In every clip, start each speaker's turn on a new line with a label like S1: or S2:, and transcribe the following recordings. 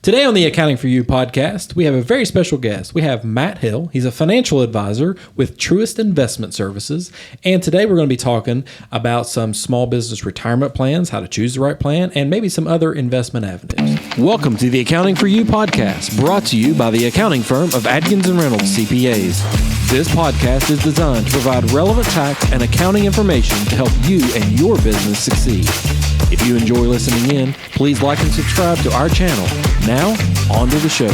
S1: Today on the Accounting for You podcast, we have a very special guest. We have Matt Hale. He's a financial advisor with Truist Investment Services. And today we're going to be talking about some small business retirement plans, how to choose the right plan, and maybe some other investment avenues. Welcome to the Accounting for You podcast, brought to you by the accounting firm of Adkins & Reynolds CPAs. This podcast is designed to provide relevant tax and accounting information to help you and your business succeed. If you enjoy listening in, please like and subscribe to our channel. Now, on to the show.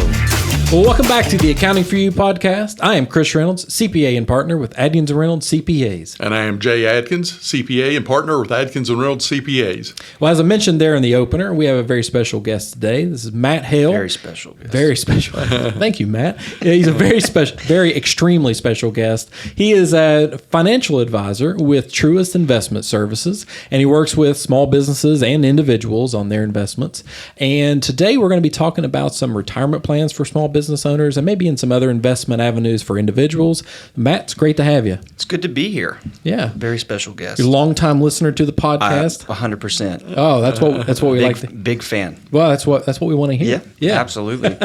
S1: Well, welcome back to the Accounting for You podcast. I am Chris Reynolds, CPA and partner with Adkins & Reynolds CPAs.
S2: And I am Jay Adkins, CPA and partner with Adkins & Reynolds CPAs.
S1: Well, as I mentioned there in the opener, we have a very special guest today. This is Matt Hale.
S3: Very special guest.
S1: Very special. Thank you, Matt. Yeah, he's a very special, very extremely special guest. He is a financial advisor with Truist Investment Services, and he works with small businesses and individuals on their investments. And today we're going to be talking about some retirement plans for small business owners and maybe in some other investment avenues for individuals. Matt, it's great to have you.
S3: It's good to be here.
S1: Yeah.
S3: Very special guest.
S1: You're a long-time listener to the podcast?
S3: 100%.
S1: Oh, that's what we like to...
S3: Big fan.
S1: Well, that's what we want to hear.
S3: Yeah. Absolutely.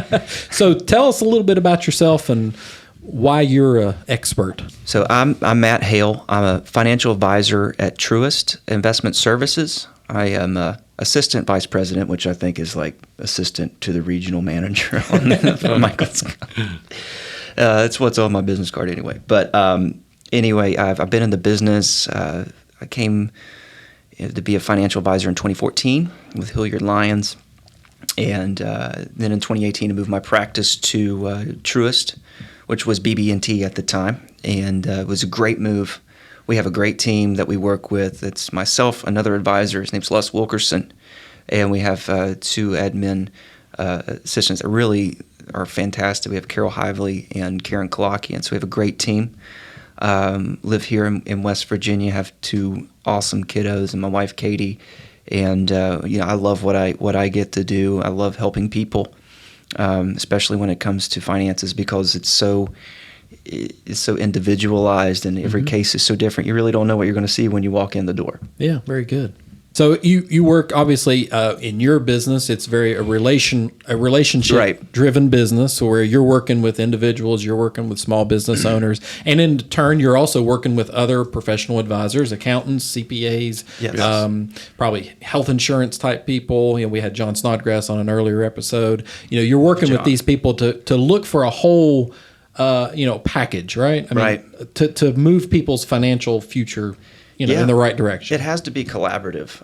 S1: So tell us a little bit about yourself and why you're an expert.
S3: So I'm Matt Hale. I'm a financial advisor at Truist Investment Services. I am assistant vice president, which I think is like assistant to the regional manager on Michael's. It's what's on my business card anyway. But anyway, I've been in the business. I came to be a financial advisor in 2014 with Hilliard Lyons. And then in 2018, I moved my practice to Truist, which was BB&T at the time. And it was a great move. We have a great team that we work with. It's myself, another advisor. His name's Les Wilkerson. And we have two admin assistants that really are fantastic. We have Carol Hively and Karen Kalakian. So we have a great team. Live here in West Virginia, have two awesome kiddos and my wife, Katie. And I love what I get to do. I love helping people, especially when it comes to finances, because it's so individualized and every case is so different. You really don't know what you're going to see when you walk in the door.
S1: Yeah, very good. So you work obviously in your business. It's very a relationship driven business where you're working with individuals, you're working with small business owners, and in turn you're also working with other professional advisors, accountants, CPAs, probably health insurance type people. We had John Snodgrass on an earlier episode. You're working with these people to look for a whole package, right? I mean, to move people's financial future in the right direction.
S3: It has to be collaborative.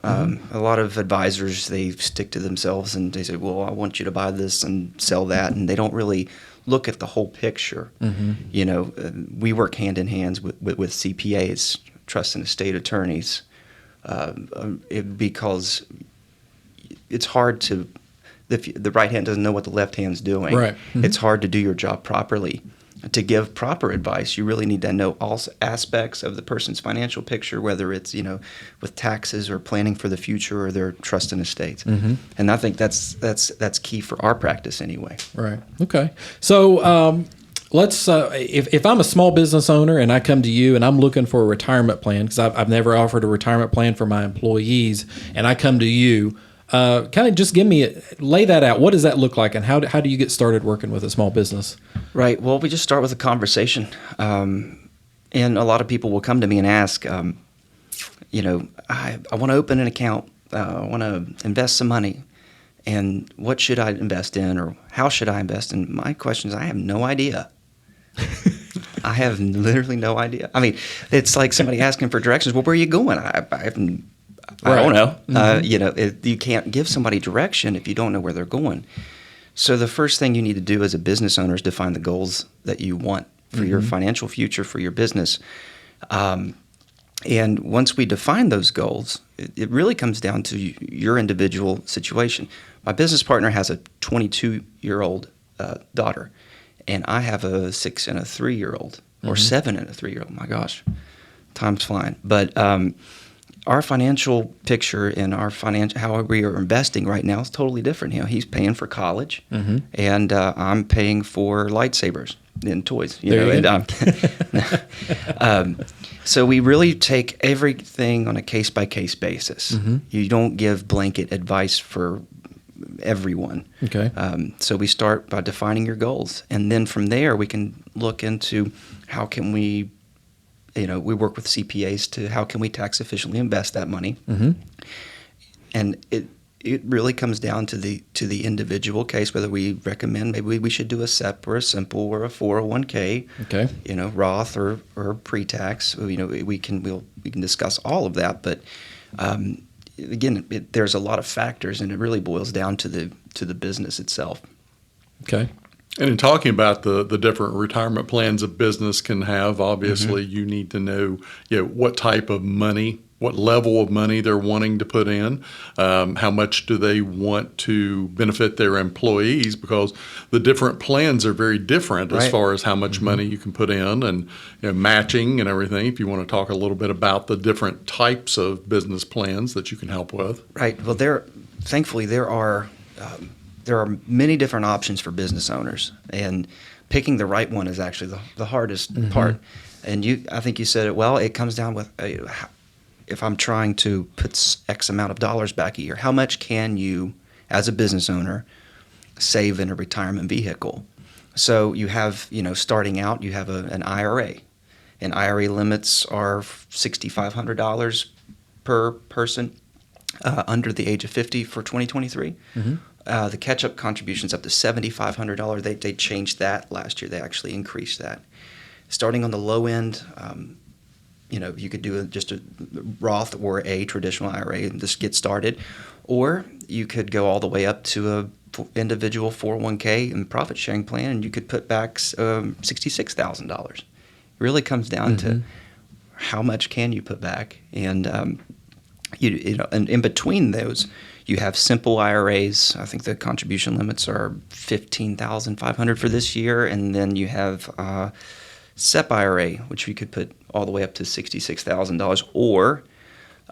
S3: A lot of advisors, they stick to themselves and they say, well, I want you to buy this and sell that. And they don't really look at the whole picture. We work hand in hand with CPAs, trust and estate attorneys, because it's hard to, if the right hand doesn't know what the left hand's doing, it's hard to do your job properly. To give proper advice, you really need to know all aspects of the person's financial picture, whether it's with taxes or planning for the future or their trust and estates. And I think that's key for our practice anyway.
S1: Right. Okay. So let's if I'm a small business owner and I come to you and I'm looking for a retirement plan, because I've never offered a retirement plan for my employees, and I come to you. Kind of just lay that out. What does that look like, and how do you get started working with a small business?
S3: Right. Well, we just start with a conversation, and a lot of people will come to me and ask, I want to open an account, I want to invest some money, and what should I invest in, or how should I invest? And my question is, I have no idea. I have literally no idea. I mean, it's like somebody asking for directions. Well, where are you going? I don't know. You can't give somebody direction if you don't know where they're going. So the first thing you need to do as a business owner is define the goals that you want for your financial future, for your business. And once we define those goals, it really comes down to your individual situation. My business partner has a 22-year-old daughter, and I have a 6 and a 3-year-old, or 7 and a 3-year-old. My gosh, time's flying. But our financial picture and how we are investing right now is totally different. He's paying for college, and I'm paying for lightsabers and toys. So we really take everything on a case-by-case basis. You don't give blanket advice for everyone.
S1: Okay.
S3: So we start by defining your goals, and then from there we can look into how can we, we work with CPAs to how can we tax efficiently invest that money, and it really comes down to the individual case, whether we recommend maybe we should do a SEP or a simple or a 401k,
S1: Okay.
S3: Roth or pre-tax. We can discuss all of that, but again, there's a lot of factors, and it really boils down to the business itself.
S1: Okay.
S2: And in talking about the different retirement plans a business can have, obviously you need to know, what type of money, what level of money they're wanting to put in, how much do they want to benefit their employees, because the different plans are very different as far as how much money you can put in, and matching and everything. If you want to talk a little bit about the different types of business plans that you can help with.
S3: Right. Well, thankfully there are many different options for business owners, and picking the right one is actually the hardest part. And I think you said it well. It comes down with if I'm trying to put X amount of dollars back a year, how much can you, as a business owner, save in a retirement vehicle? So you have, starting out, you have an IRA. And IRA limits are $6,500 per person under the age of 50 for 2023. The catch-up contribution's up to $7,500. They changed that last year. They actually increased that. Starting on the low end, you could do just a Roth or a traditional IRA and just get started, or you could go all the way up to a individual 401k and profit sharing plan, and you could put back $66,000. It really comes down to how much can you put back, and and in between those, you have simple IRAs. I think the contribution limits are $15,500 for this year, and then you have SEP IRA, which you could put all the way up to $66,000 or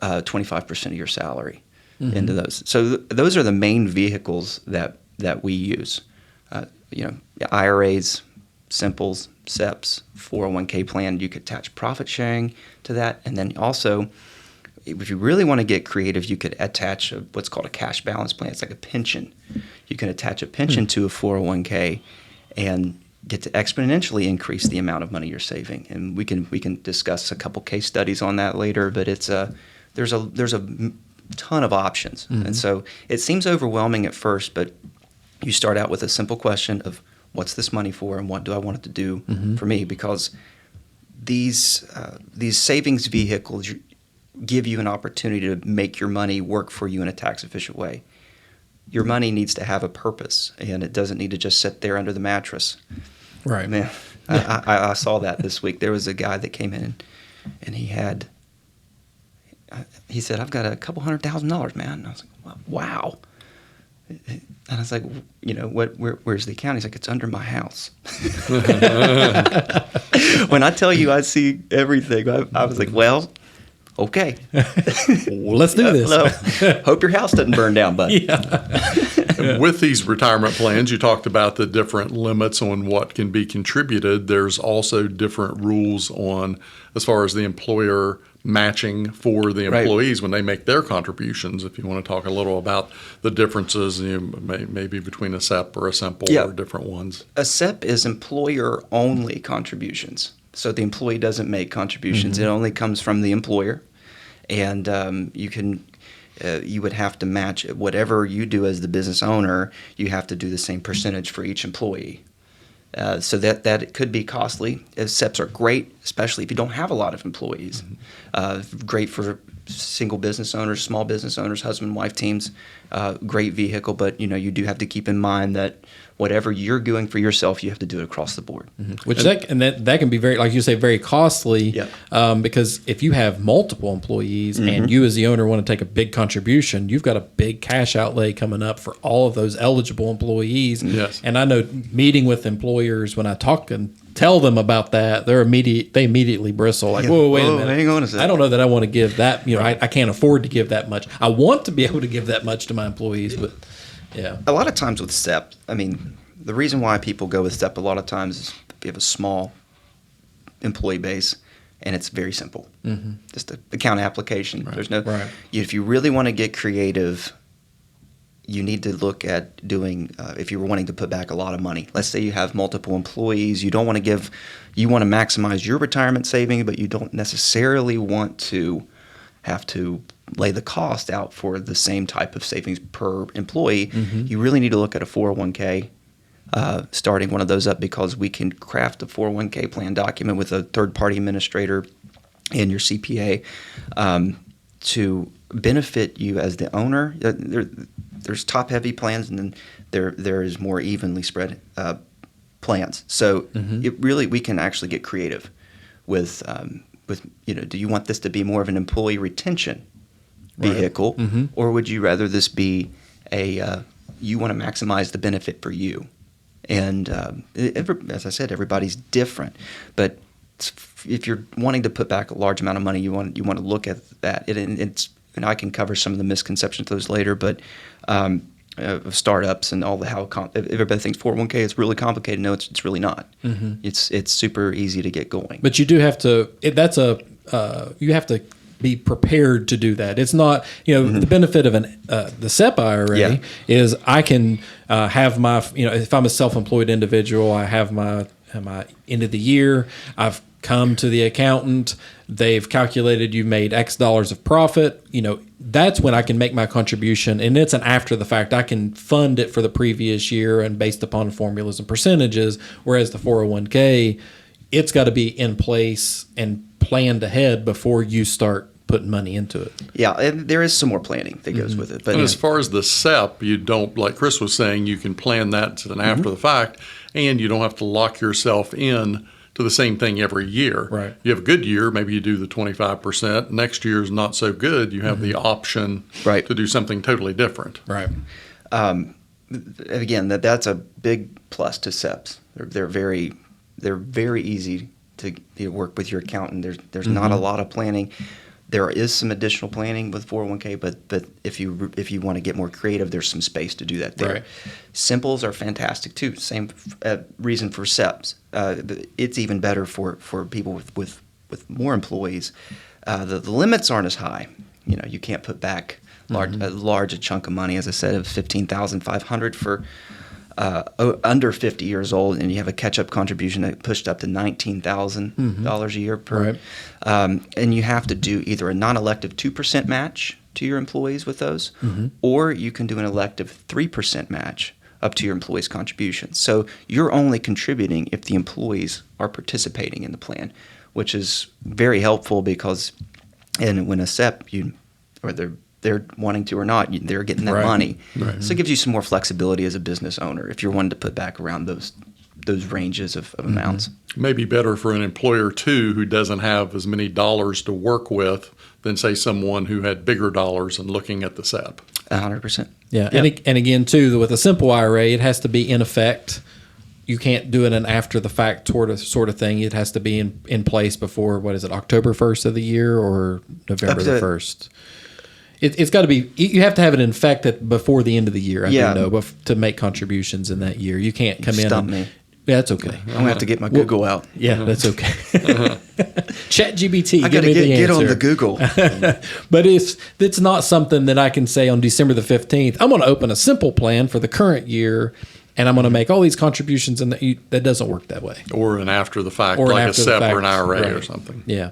S3: 25% of your salary into those. So those are the main vehicles that we use. IRAs, simples, SEPs, 401k plan. You could attach profit sharing to that, and then also, if you really want to get creative, you could attach what's called a cash balance plan. It's like a pension. You can attach a pension to a 401k and get to exponentially increase the amount of money you're saving. And we can discuss a couple case studies on that later. But there's a ton of options, and so it seems overwhelming at first. But you start out with a simple question of what's this money for, and what do I want it to do for me? Because these savings vehicles give you an opportunity to make your money work for you in a tax efficient way. Your money needs to have a purpose, and it doesn't need to just sit there under the mattress.
S1: Right.
S3: Man, I saw that this week. There was a guy that came in, and he said, "I've got a couple $100,000, man." And I was like, "Wow." And I was like, where's the account? He's like, "It's under my house." When I tell you I see everything, I was like, well, okay.
S1: Well, let's do this.
S3: Hope your house doesn't burn down, bud.
S2: With these retirement plans, you talked about the different limits on what can be contributed. There's also different rules on as far as the employer matching for the employees when they make their contributions. If you want to talk a little about the differences, maybe between a SEP or a simple or different ones.
S3: A SEP is employer-only contributions. So the employee doesn't make contributions. It only comes from the employer. And you would have to match whatever you do as the business owner. You have to do the same percentage for each employee. So that it could be costly. SEPs are great, especially if you don't have a lot of employees. Great for single business owners, small business owners, husband, wife teams. Great vehicle, but you do have to keep in mind that whatever you're doing for yourself, you have to do it across the board.
S1: Which that can be very, like you say, very costly. Because if you have multiple employees and you as the owner want to take a big contribution, you've got a big cash outlay coming up for all of those eligible employees.
S2: Yes.
S1: And I know meeting with employers, when I talk and tell them about that, they immediately bristle like, whoa, wait a minute.
S3: Hang on a second.
S1: I don't know that I want to give that. I can't afford to give that much. I want to be able to give that much to my employees, but yeah.
S3: A lot of times with SEP, the reason why people go with SEP a lot of times is if you have a small employee base and it's very simple. Just an account application. There's no. If you really want to get creative, you need to look at doing, if you were wanting to put back a lot of money. Let's say you have multiple employees. You don't want to you want to maximize your retirement saving, but you don't necessarily want to have to lay the cost out for the same type of savings per employee. You really need to look at a 401k, starting one of those up, because we can craft a 401k plan document with a third-party administrator and your CPA to benefit you as the owner. There's top-heavy plans, and then there is more evenly spread plans. So it really, we can actually get creative with do you want this to be more of an employee retention vehicle, or would you rather this be you want to maximize the benefit for you? And as I said, everybody's different, but if you're wanting to put back a large amount of money, you want to look at that. And I can cover some of the misconceptions of those later, but of startups and all how everybody thinks 401k is really complicated. No, it's really not. It's super easy to get going.
S1: But you do have to. You have to be prepared to do that. It's not, the benefit of the SEP IRA is I can have my, if I'm a self-employed individual, I have my end of the year. I've come to the accountant. They've calculated you made X dollars of profit. That's when I can make my contribution, and it's an after the fact. I can fund it for the previous year and based upon formulas and percentages. Whereas the 401k, it's got to be in place and planned ahead before you start putting money into it.
S3: Yeah, and there is some more planning that goes with it. But
S2: as far as the SEP, you don't, like Chris was saying, you can plan that to an after the fact, and you don't have to lock yourself in to the same thing every year.
S1: Right.
S2: You have a good year, maybe you do the 25%. Next year is not so good. You have the option to do something totally different.
S1: Right.
S3: Again, that's a big plus to SEPs. They're very easy to work with your accountant. There's not a lot of planning. There is some additional planning with 401k, but if you want to get more creative, there's some space to do that there.
S1: Right.
S3: Simples are fantastic too. Same reason for SEPs. It's even better for people with more employees. The limits aren't as high. You can't put back a large chunk of money, as I said, of $15,500 for under 50 years old, and you have a catch-up contribution that pushed up to $19,000 a year per.
S1: Right.
S3: And you have to do either a non-elective 2% match to your employees with those, or you can do an elective 3% match up to your employees' contributions. So you're only contributing if the employees are participating in the plan, which is very helpful because, and when a SEP, they're wanting to or not, they're getting that money. Right. So it gives you some more flexibility as a business owner if you're wanting to put back around those ranges of amounts.
S2: Maybe better for an employer, too, who doesn't have as many dollars to work with than, say, someone who had bigger dollars and looking at the SEP.
S3: 100%.
S1: Yeah. And again, too, with a simple IRA, it has to be in effect. You can't do it an after the fact sort of thing. It has to be in place before, October 1st of the year or November the 1st? It's got to be. You have to have it in effect before the end of the year. I know, to make contributions in that year. You can't come in.
S3: Stump me.
S1: Yeah, that's okay.
S3: I'm gonna have to get my Google out.
S1: Yeah, that's okay. ChatGPT.
S3: I got to get on the Google.
S1: But it's not something that I can say on December the 15th. I'm going to open a simple plan for the current year, and I'm going to make all these contributions, and that doesn't work that way.
S2: Or an after the fact, like a SEP or an IRA or something.
S1: Yeah.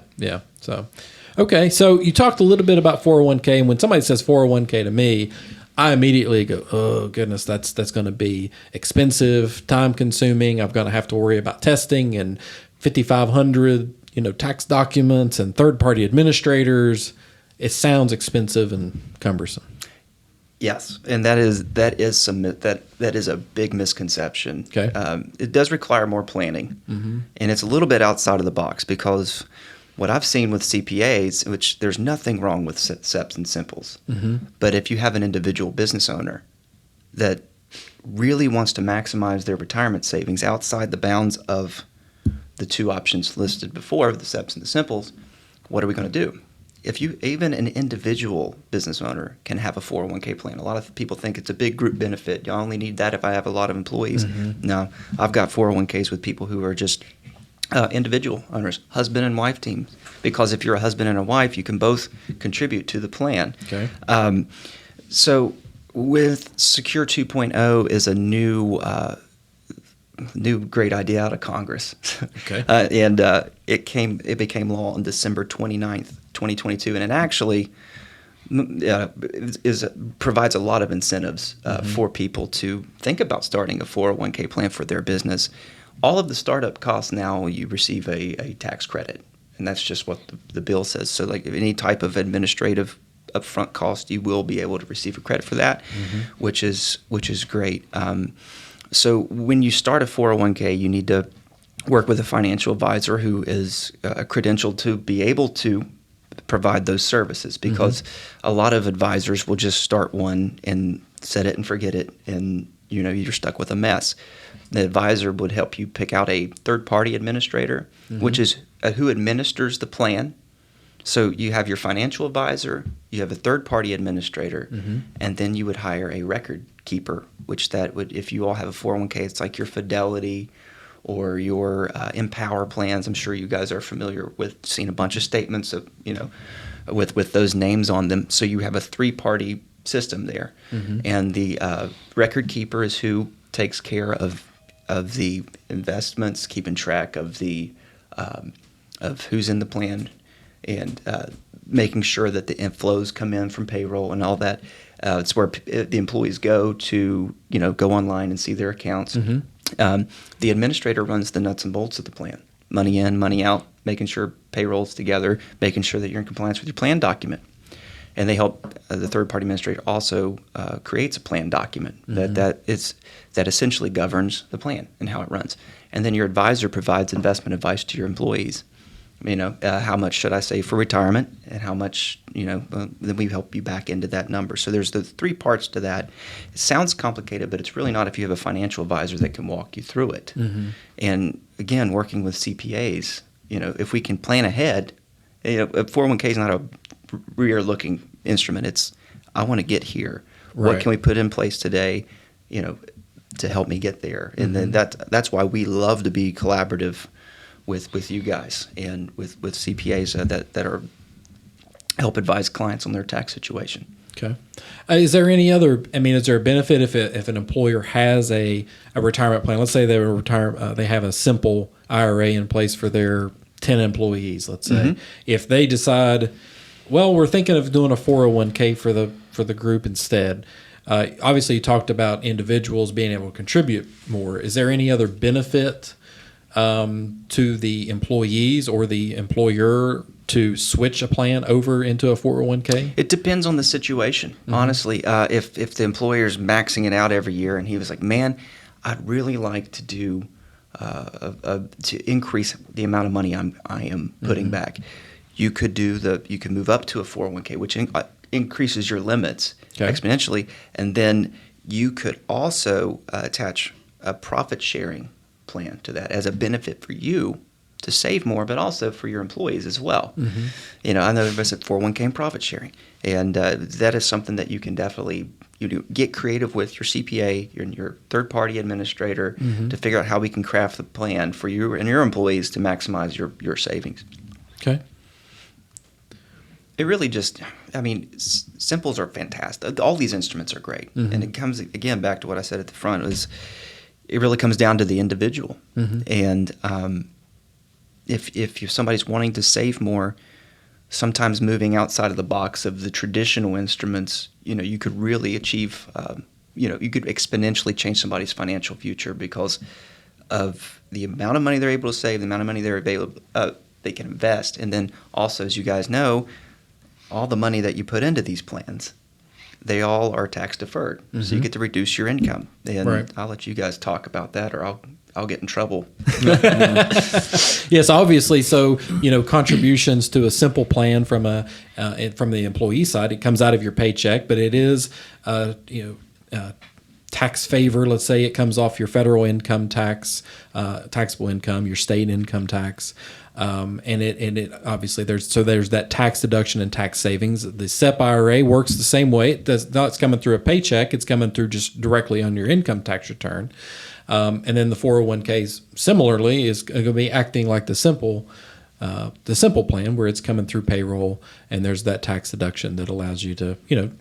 S1: So. Okay, so you talked a little bit about 401k, and when somebody says 401k to me, I immediately go, oh, goodness, that's going to be expensive, time-consuming. I'm going to have to worry about testing and 5,500, tax documents and third-party administrators. It sounds expensive and cumbersome.
S3: Yes, and that is a big misconception.
S1: Okay.
S3: It does require more planning, and it's a little bit outside of the box because what I've seen with CPAs, which there's nothing wrong with SEPs and simples, but if you have an individual business owner that really wants to maximize their retirement savings outside the bounds of the two options listed before, the SEPs and the simples, what are we going to do? Even an individual business owner can have a 401k plan. A lot of people think it's a big group benefit. You only need that if I have a lot of employees. No, I've got 401ks with people who are just individual owners, husband and wife teams, because if you're a husband and a wife, you can both contribute to the plan.
S1: Okay.
S3: So with Secure 2.0 is a new great idea out of Congress.
S1: Okay.
S3: And it became law on December 29th, 2022, and it actually provides a lot of incentives for people to think about starting a 401k plan for their business. All of the startup costs now, you receive a tax credit, and that's just what the bill says. So like any type of administrative upfront cost, you will be able to receive a credit for that, which is great. So when you start a 401k, you need to work with a financial advisor who is credentialed to be able to provide those services, because a lot of advisors will just start one and set it and forget it, and you're stuck with a mess. The advisor would help you pick out a third-party administrator, which is who administers the plan. So you have your financial advisor, you have a third-party administrator, and then you would hire a record keeper, which that would, if you all have a 401k, it's like your Fidelity or your Empower plans. I'm sure you guys are familiar with seeing a bunch of statements of, with those names on them. So you have a three-party system there, and the record keeper is who takes care of the investments, keeping track of the of who's in the plan, and making sure that the inflows come in from payroll and all that. It's where the employees go to, go online and see their accounts. The administrator runs the nuts and bolts of the plan. Money in, money out, making sure payroll's together, making sure that you're in compliance with your plan document. And they help, the third-party administrator also creates a plan document that essentially governs the plan and how it runs. And then your advisor provides investment advice to your employees. How much should I save for retirement, and how much, then we help you back into that number. So there's the three parts to that. It sounds complicated, but it's really not if you have a financial advisor that can walk you through it. And again, working with CPAs, if we can plan ahead, a 401k is not a rear-looking instrument. It's, I want to get here.
S1: Right.
S3: What can we put in place today, to help me get there? And then that's why we love to be collaborative with you guys and with CPAs that are help advise clients on their tax situation.
S1: Okay. Is there any other? Is there a benefit if an employer has a retirement plan? Let's say they have a simple IRA in place for their 10 employees. Let's say if they decide, well, we're thinking of doing a 401k for the group instead. Obviously, you talked about individuals being able to contribute more. Is there any other benefit to the employees or the employer to switch a plan over into a 401k?
S3: It depends on the situation, honestly. If the employer's maxing it out every year and he was like, man, I'd really like to do to increase the amount of money I am putting back, you could move up to a 401k, which increases your limits exponentially, and then you could also attach a profit sharing plan to that as a benefit for you to save more, but also for your employees as well. I know everybody said 401k and profit sharing, and that is something that you can definitely get creative with your CPA and your third-party administrator to figure out how we can craft the plan for you and your employees to maximize your savings.
S1: Okay.
S3: It really just, simples are fantastic. All these instruments are great, and it comes again back to what I said at the front. It really comes down to the individual, and if somebody's wanting to save more, sometimes moving outside of the box of the traditional instruments, you could really achieve, you could exponentially change somebody's financial future because of the amount of money they're able to save, the amount of money they can invest, and then also, as you guys know, all the money that you put into these plans, they all are tax deferred, so you get to reduce your income. And I'll let you guys talk about that, or I'll get in trouble.
S1: Yes, obviously. So contributions to a simple plan from the employee side, it comes out of your paycheck, but it is tax favor. Let's say it comes off your federal income tax, taxable income, your state income tax. And it obviously there's that tax deduction and tax savings. The SEP IRA works the same way. It's coming through a paycheck. It's coming through just directly on your income tax return. And then the 401ks similarly is going to be acting like the simple the simple plan where it's coming through payroll and there's that tax deduction that allows you to,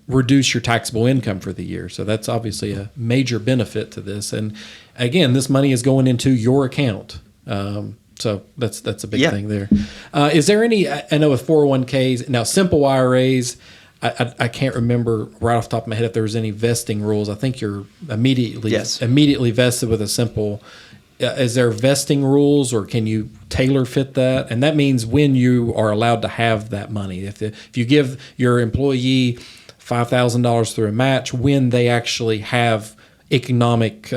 S1: reduce your taxable income for the year. So that's obviously a major benefit to this. And again, this money is going into your account. So that's a big thing there. Is there any, I know with 401ks, now simple IRAs, I can't remember right off the top of my head if there was any vesting rules. I think you're immediately vested with a simple. Is there vesting rules, or can you tailor fit that? And that means when you are allowed to have that money. If you give your employee $5,000 through a match, when they actually have economic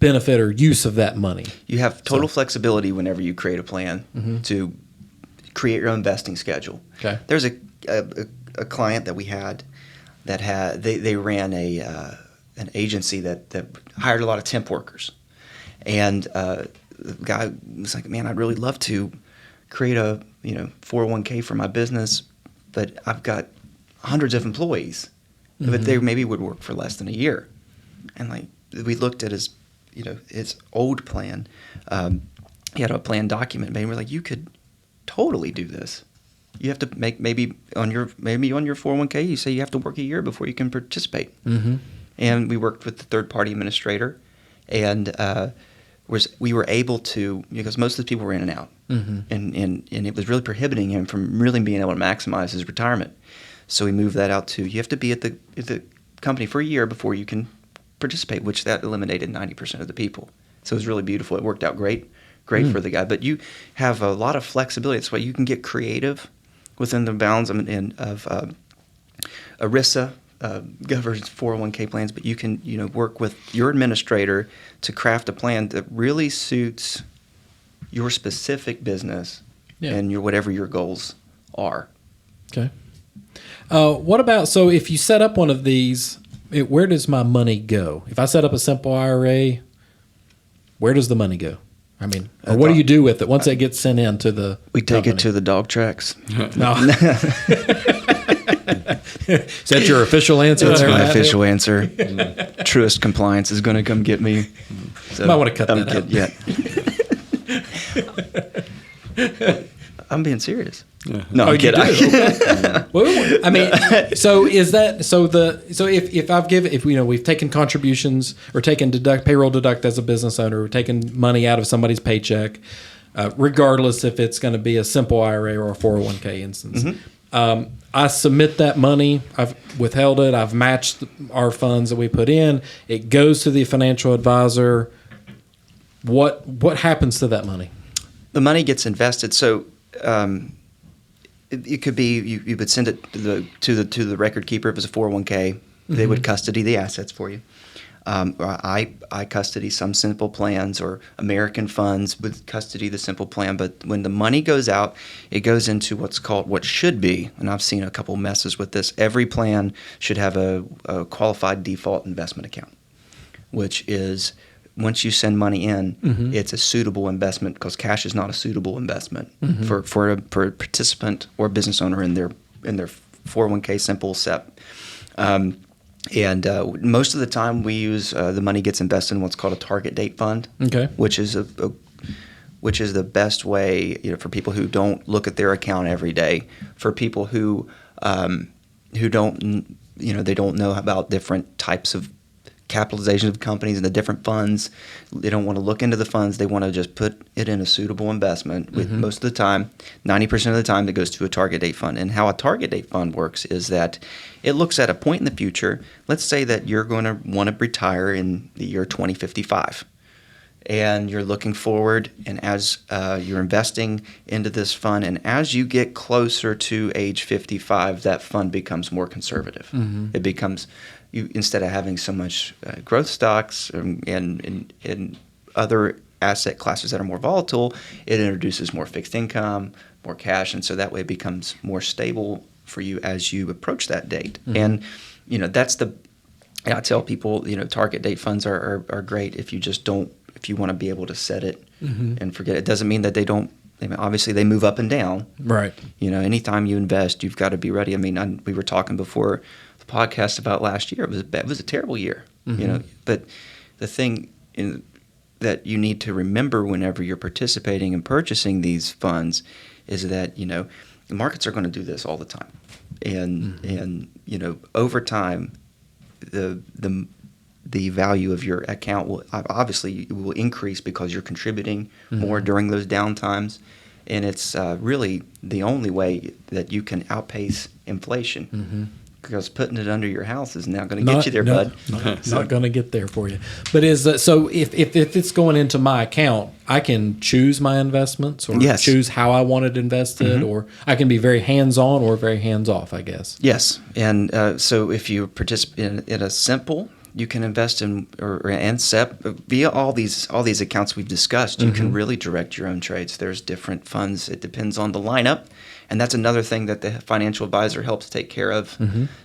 S1: benefit or use of that money.
S3: You have total flexibility whenever you create a plan to create your own vesting schedule.
S1: Okay.
S3: There's a client that we had that they ran an agency that hired a lot of temp workers. And the guy was like, man, I'd really love to create a 401k for my business, but I've got hundreds of employees, but they maybe would work for less than a year. And we looked at his old plan. He had a plan document, and we're like, you could totally do this. You have to make maybe on your 401k, you say you have to work a year before you can participate. And we worked with the third-party administrator, and we were able to, because most of the people were in and out, and it was really prohibiting him from really being able to maximize his retirement. So we moved that out to, you have to be at the company for a year before you can participate, which that eliminated 90% of the people. So it was really beautiful. It worked out great for the guy. But you have a lot of flexibility. That's why you can get creative within the bounds of ERISA. Governs 401k plans, but you can work with your administrator to craft a plan that really suits your specific business and whatever your goals are.
S1: Okay. What about, so if you set up one of these, where does my money go? If I set up a simple IRA, where does the mony go? I mean, or what do you do with it once it gets sent in to the
S3: We take it to the dog tracks.
S1: No. Is that your official answer?
S3: That's my official answer. Truist Compliance is going to come get me. So
S1: might want to cut that out.
S3: Yeah. I'm being serious. No, I'm
S1: you
S3: kidding.
S1: Well, I mean, so is that if we've taken contributions or taken payroll deduct as a business owner, or taken money out of somebody's paycheck, regardless if it's going to be a simple IRA or a 401k instance. I submit that money. I've withheld it. I've matched our funds that we put in. It goes to the financial advisor. What happens to that money?
S3: The money gets invested. So it could be you would send it to the record keeper if it's a 401k. They would custody the assets for you. I custody some simple plans, or American Funds would custody the simple plan. But when the money goes out, it goes into what should be, and I've seen a couple messes with this. Every plan should have a qualified default investment account, which is once you send money in, it's a suitable investment, because cash is not a suitable investment for a participant or business owner in their 401k simple SEP. And most of the time, we use the money gets invested in what's called a target date fund, which is which is the best way for people who don't look at their account every day. For people who don't they don't know about different types of capitalization of companies and the different funds. They don't want to look into the funds. They want to just put it in a suitable investment. With most of the time, 90% of the time, it goes to a target date fund. And how a target date fund works is that it looks at a point in the future. Let's say that you're going to want to retire in the year 2055. And you're looking forward, and as you're investing into this fund, and as you get closer to age 55, that fund becomes more conservative. It becomes, instead of having so much growth stocks and other asset classes that are more volatile, it introduces more fixed income, more cash, and so that way it becomes more stable for you as you approach that date. And that's I tell people, target date funds are great if you want to be able to set it and forget it. It doesn't mean that they don't. Obviously, they move up and down.
S1: Right.
S3: Anytime you invest, you've got to be ready. We were talking before the podcast about last year. It was a terrible year. But the thing that you need to remember whenever you're participating and purchasing these funds is that, the markets are going to do this all the time. And over time, the value of your account will obviously increase because you're contributing more during those down times. And it's really the only way that you can outpace inflation. Because putting it under your house is not going to get you there, bud.
S1: Not going to get there for you. But so if it's going into my account, I can choose my investments or choose how I want it invested, or I can be very hands-on or very hands-off, I guess.
S3: Yes, and so if you participate in a simple, you can invest in and SEP via all these accounts we've discussed. You can really direct your own trades. There's different funds. It depends on the lineup. And that's another thing that the financial advisor helps take care of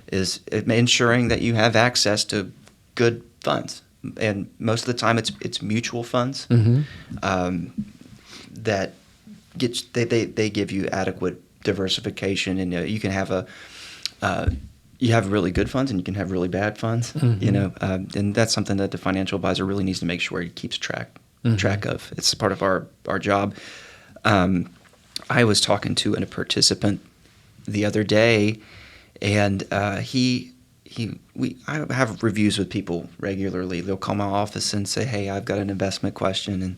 S3: is ensuring that you have access to good funds. And most of the time, it's mutual funds that they give you adequate diversification, and you can have you have really good funds and you can have really bad funds. And that's something that the financial advisor really needs to make sure he keeps track of. It's part of our job. I was talking to a participant the other day, and I have reviews with people regularly. They'll call my office and say, "Hey, I've got an investment question,"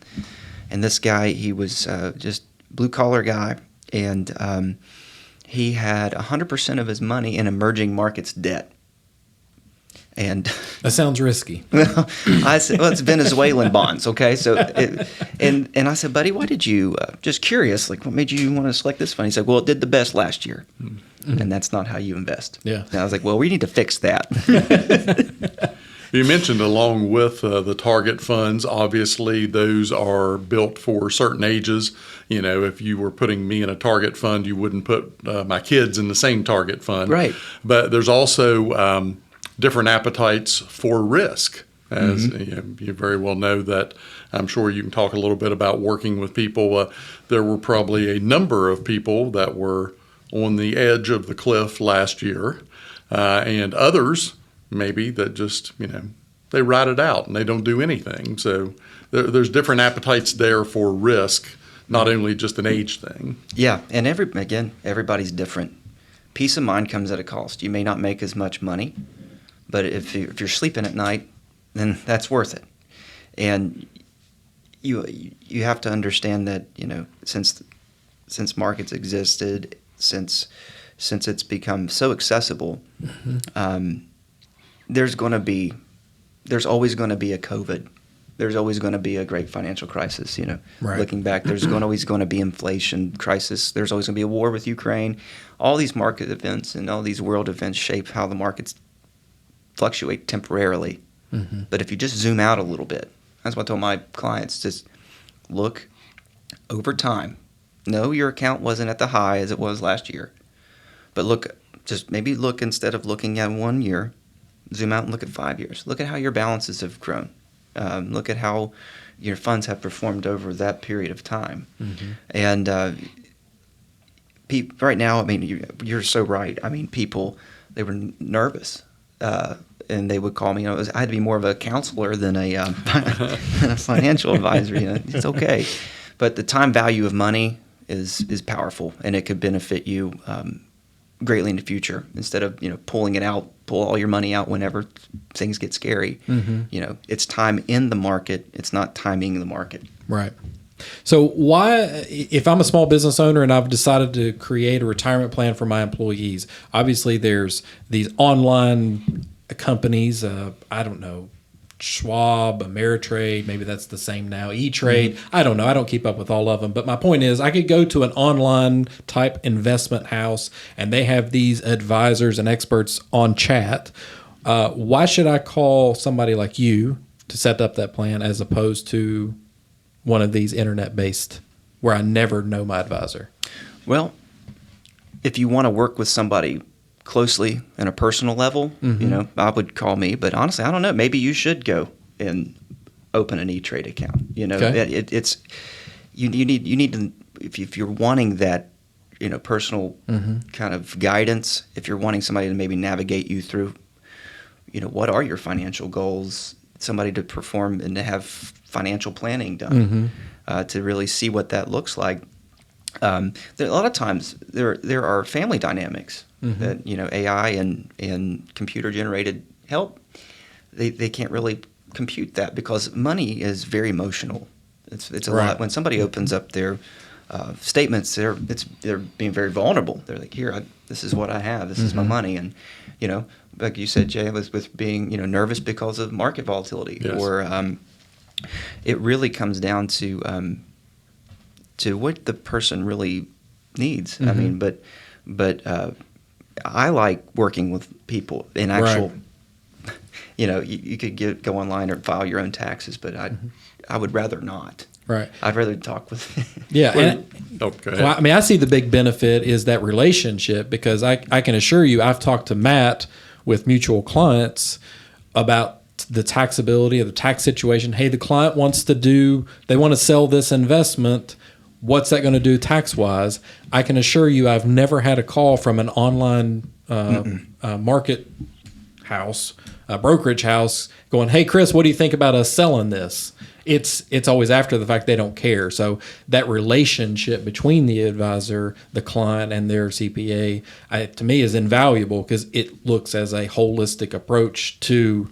S3: and this guy, he was just blue collar guy, and he had 100% of his money in emerging markets debt. And
S1: that sounds risky.
S3: Well, I said, it's Venezuelan bonds, okay? So, and I said, buddy, why did you? Just curious, like, what made you want to select this fund? He said, well, it did the best last year, and that's not how you invest.
S1: Yeah.
S3: And I was like, well, we need to fix that.
S2: You mentioned along with the target funds, obviously those are built for certain ages. If you were putting me in a target fund, you wouldn't put my kids in the same target fund.
S3: Right.
S2: But there's also different appetites for risk. As you very well know that, I'm sure you can talk a little bit about working with people. There were probably a number of people that were on the edge of the cliff last year, and others maybe that just, they ride it out and they don't do anything. So there's different appetites there for risk, not only just an age thing.
S3: Yeah, and everybody's different. Peace of mind comes at a cost. You may not make as much money, but if you're sleeping at night, then that's worth it. And you have to understand that, since markets existed, since it's become so accessible, there's always going to be a COVID. There's always going to be a great financial crisis.
S1: Right.
S3: Looking back, there's always going to be inflation crisis. There's always going to be a war with Ukraine. All these market events and all these world events shape how the markets fluctuate temporarily. But if you just zoom out a little bit, that's what I told my clients, just look over time. No, your account wasn't at the high as it was last year, but look instead of looking at 1 year, zoom out and look at 5 years. Look at how your balances have grown. Look at how your funds have performed over that period of time. And right now, you're so right. People, they were nervous. And they would call me. I had to be more of a counselor than a financial advisor. It's okay, but the time value of money is powerful, and it could benefit you greatly in the future. Instead of pull all your money out whenever things get scary. It's time in the market. It's not timing the market.
S1: Right. So why, if I'm a small business owner and I've decided to create a retirement plan for my employees, obviously there's these online companies, I don't know, Schwab, Ameritrade, maybe that's the same now, E-Trade. I don't know. I don't keep up with all of them. But my point is I could go to an online type investment house and they have these advisors and experts on chat. Why should I call somebody like you to set up that plan as opposed to one of these internet-based where I never know my advisor?
S3: Well, if you want to work with somebody closely in a personal level, I would call me. But honestly, I don't know. Maybe you should go and open an E-Trade account.
S1: Okay.
S3: You need to, if you're wanting that, personal kind of guidance. If you're wanting somebody to maybe navigate you through, what are your financial goals? Somebody to perform and to have financial planning done to really see what that looks like. A lot of times there are family dynamics that AI and computer generated help. They can't really compute that because money is very emotional. It's a lot. When somebody opens up their statements, they're being very vulnerable. They're like, here, this is what I have. This is my money. And, like you said, Jay, with being, nervous because of market volatility.
S2: Yes.
S3: Or it really comes down to what the person really needs. I mean, but I like working with people in actual, you could go online or file your own taxes, but I would rather not.
S1: Right.
S3: I'd rather talk with.
S1: Yeah.
S2: Go ahead.
S1: Well, I mean, I see the big benefit is that relationship, because I can assure you, I've talked to Matt with mutual clients about the taxability of the tax situation. Hey, the client they want to sell this investment. What's that going to do tax-wise? I can assure you I've never had a call from an online market house, brokerage house, going, hey, Chris, what do you think about us selling this? It's always after the fact. They don't care. So that relationship between the advisor, the client, and their CPA, to me, is invaluable because it looks as a holistic approach to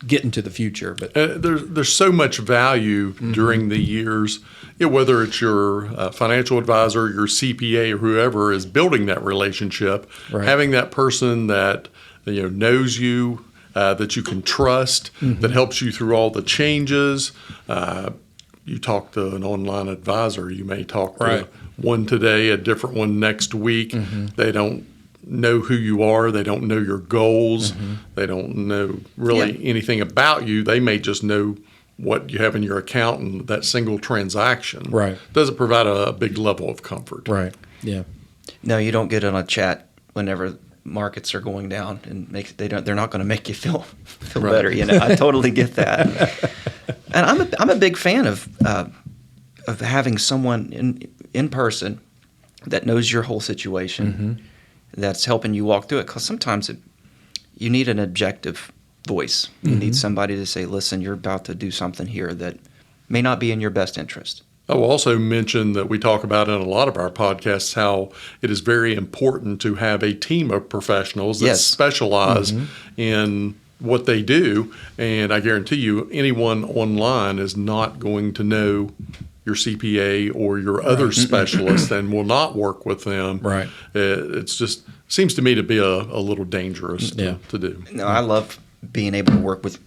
S1: get into the future. But
S2: there's so much value during the years, whether it's your financial advisor, your CPA, or whoever is building that relationship, having that person that knows you, that you can trust, that helps you through all the changes. You talk to an online advisor, you may talk to one today, a different one next week. They don't know who you are. They don't know your goals. They don't know really anything about you. They may just know what you have in your account and that single transaction. Right. Doesn't provide a big level of comfort.
S1: Right. Yeah.
S3: No, you don't get on a chat whenever markets are going down and they're not going to make you feel better. I totally get that. And I'm a big fan of having someone in person that knows your whole situation, that's helping you walk through it. Because sometimes you need an objective voice. You need somebody to say, listen, you're about to do something here that may not be in your best interest.
S2: I will also mention that we talk about in a lot of our podcasts how it is very important to have a team of professionals that specialize in what they do. And I guarantee you, anyone online is not going to know your CPA or your other specialist and will not work with them. Right. It's just seems to me to be a little dangerous to do.
S3: No, I love being able to work with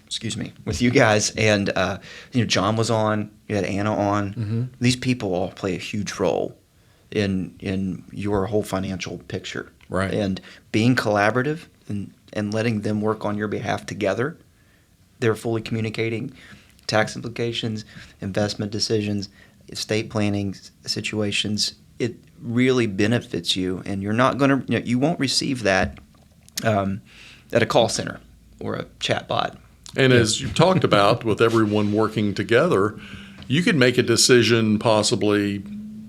S3: you guys. And John was on, you had Anna on. These people all play a huge role in your whole financial picture. Right. And being collaborative and letting them work on your behalf together. They're fully communicating tax implications, investment decisions, estate planning situations. It really benefits you, and you're not going to, you won't receive that at a call center or a chat bot.
S2: And as you talked about, with everyone working together, you could make a decision possibly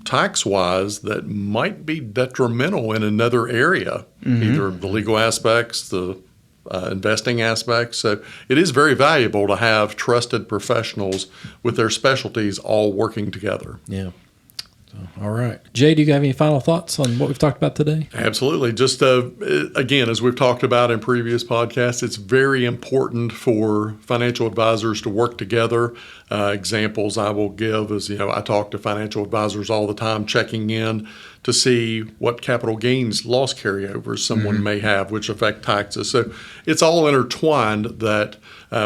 S2: tax-wise that might be detrimental in another area, either the legal aspects, the investing aspects. So it is very valuable to have trusted professionals with their specialties all working together.
S1: Yeah. All right. Jay, do you have any final thoughts on what we've talked about today?
S2: Absolutely. Just again, as we've talked about in previous podcasts, it's very important for financial advisors to work together. Examples I will give is, I talk to financial advisors all the time, checking in to see what capital gains loss carryovers someone may have, which affect taxes. So it's all intertwined that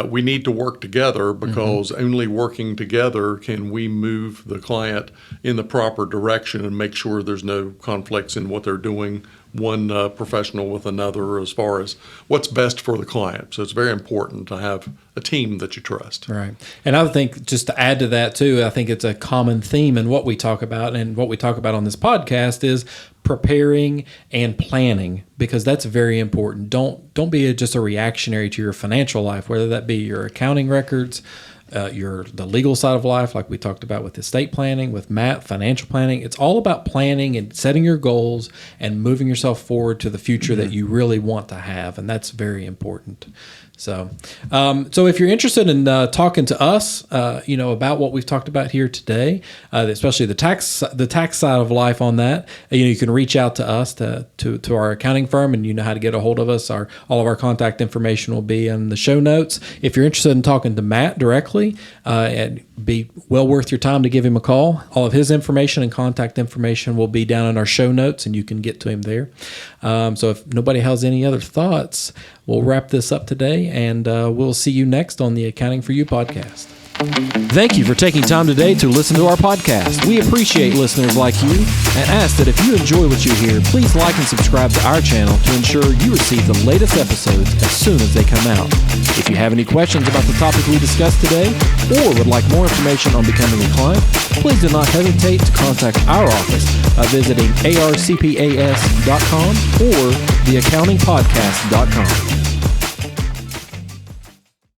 S2: we need to work together, because only working together can we move the client in the proper direction and make sure there's no conflicts in what they're doing, one professional with another, as far as what's best for the client. So it's very important to have a team that you trust.
S1: Right. And I would think, just to add to that too, I think it's a common theme in what we talk about, and what we talk about on this podcast is preparing and planning, because that's very important. Don't be just a reactionary to your financial life, whether that be your accounting records, the legal side of life, like we talked about with estate planning, with Matt, financial planning. It's all about planning and setting your goals and moving yourself forward to the future that you really want to have, and that's very important. So if you're interested in talking to us, about what we've talked about here today, especially the tax side of life on that, you can reach out to us to our accounting firm, and you know how to get a hold of us. All of our contact information will be in the show notes. If you're interested in talking to Matt directly, it'd be well worth your time to give him a call. All of his information and contact information will be down in our show notes, and you can get to him there. So if nobody has any other thoughts, we'll wrap this up today, and we'll see you next on the Accounting for You podcast. Thank you for taking time today to listen to our podcast. We appreciate listeners like you and ask that if you enjoy what you hear, please like and subscribe to our channel to ensure you receive the latest episodes as soon as they come out. If you have any questions about the topic we discussed today or would like more information on becoming a client, please do not hesitate to contact our office by visiting arcpas.com or theaccountingpodcast.com.